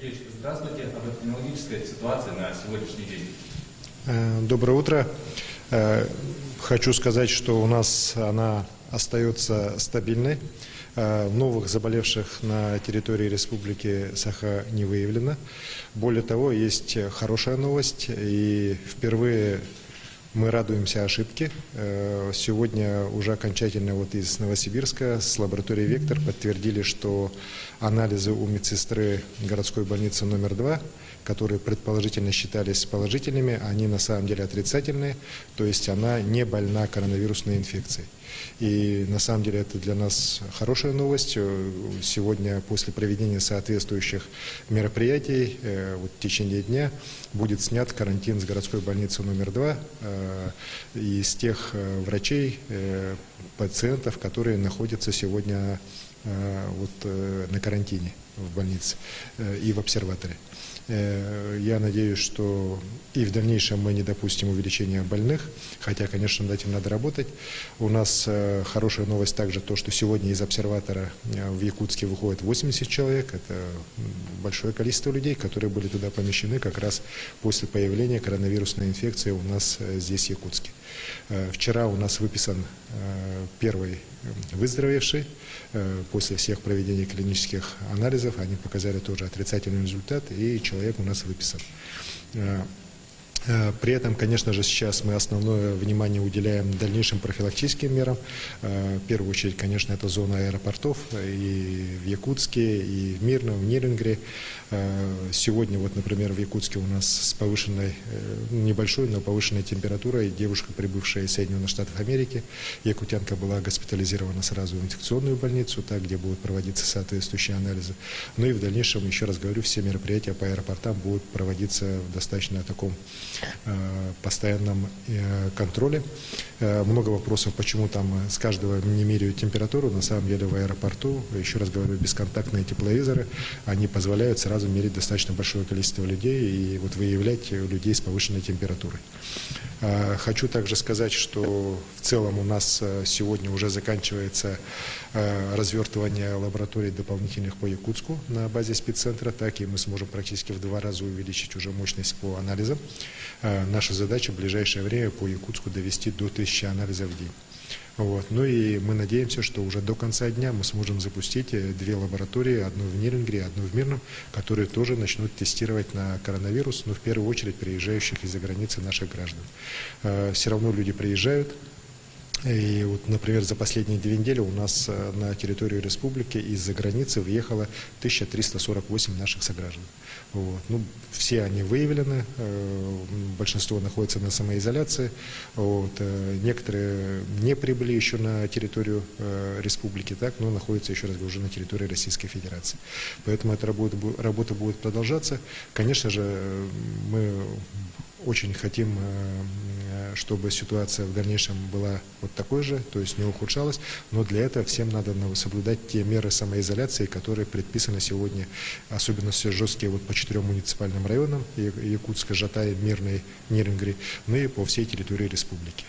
Сергеевич, здравствуйте. Об эпидемиологической ситуации на сегодняшний день. Доброе утро. Хочу сказать, что у нас она остается стабильной. Новых заболевших на территории республики Саха не выявлено. Более того, есть хорошая новость, и впервые мы радуемся ошибке. Сегодня уже окончательно из Новосибирска с лаборатории «Вектор» подтвердили, что анализы у медсестры городской больницы номер 2, которые предположительно считались положительными, они на самом деле отрицательные, то есть она не больна коронавирусной инфекцией. И на самом деле это для нас хорошая новость. Сегодня после проведения соответствующих мероприятий в течение дня будет снят карантин с городской больницы номер 2 и с тех врачей, пациентов, которые находятся сегодня на карантине в больнице и в обсерваторе. Я надеюсь, что и в дальнейшем мы не допустим увеличения больных, хотя, конечно, над этим надо работать. У нас хорошая новость также то, что сегодня из обсерватора в Якутске выходит 80 человек. Это большое количество людей, которые были туда помещены как раз после появления коронавирусной инфекции у нас здесь, в Якутске. Вчера у нас выписан первый выздоровевший. После всех проведений клинических анализов они показали тоже отрицательный результат, и человек у нас выписан. При этом, конечно же, сейчас мы основное внимание уделяем дальнейшим профилактическим мерам. В первую очередь, конечно, это зона аэропортов и в Якутске, и в Мирном, в Нирингре. Сегодня, например, в Якутске у нас с повышенной, небольшой, но повышенной температурой девушка, прибывшая из Соединенных Штатов Америки, якутянка, была госпитализирована сразу в инфекционную больницу, где будут проводиться соответствующие анализы. Ну и в дальнейшем, еще раз говорю, все мероприятия по аэропортам будут проводиться в достаточно таком постоянном контроле. Много вопросов, почему там с каждого не меряют температуру. На самом деле в аэропорту, еще раз говорю, бесконтактные тепловизоры, они позволяют сразу мерить достаточно большое количество людей и выявлять людей с повышенной температурой. Хочу также сказать, что в целом у нас сегодня уже заканчивается развертывание лабораторий дополнительных по Якутску на базе спеццентра, так и мы сможем практически в 2 раза увеличить уже мощность по анализам. Наша задача в ближайшее время по Якутску довести до 1000 анализов в день. Ну и мы надеемся, что уже до конца дня мы сможем запустить 2 лаборатории, одну в Нирингре, одну в Мирном, которые тоже начнут тестировать на коронавирус, но в первую очередь приезжающих из-за границы наших граждан. Все равно люди приезжают. И например, за последние 2 недели у нас на территорию республики из-за границы въехало 1348 наших сограждан. Все они выявлены, большинство находится на самоизоляции, некоторые не прибыли еще на территорию республики, но находятся, еще раз говорю, уже на территории Российской Федерации. Поэтому эта работа будет продолжаться. Конечно же, мы очень хотим, чтобы ситуация в дальнейшем была такой же, то есть не ухудшалась, но для этого всем надо соблюдать те меры самоизоляции, которые предписаны сегодня, особенно все жесткие по 4 муниципальным районам, Якутска, Жатай, Мирный, Нирингри, но и по всей территории республики.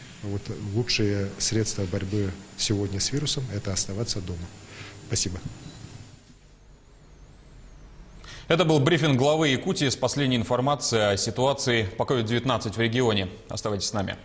Лучшие средства борьбы сегодня с вирусом – это оставаться дома. Спасибо. Это был брифинг главы Якутии с последней информацией о ситуации по COVID-19 в регионе. Оставайтесь с нами.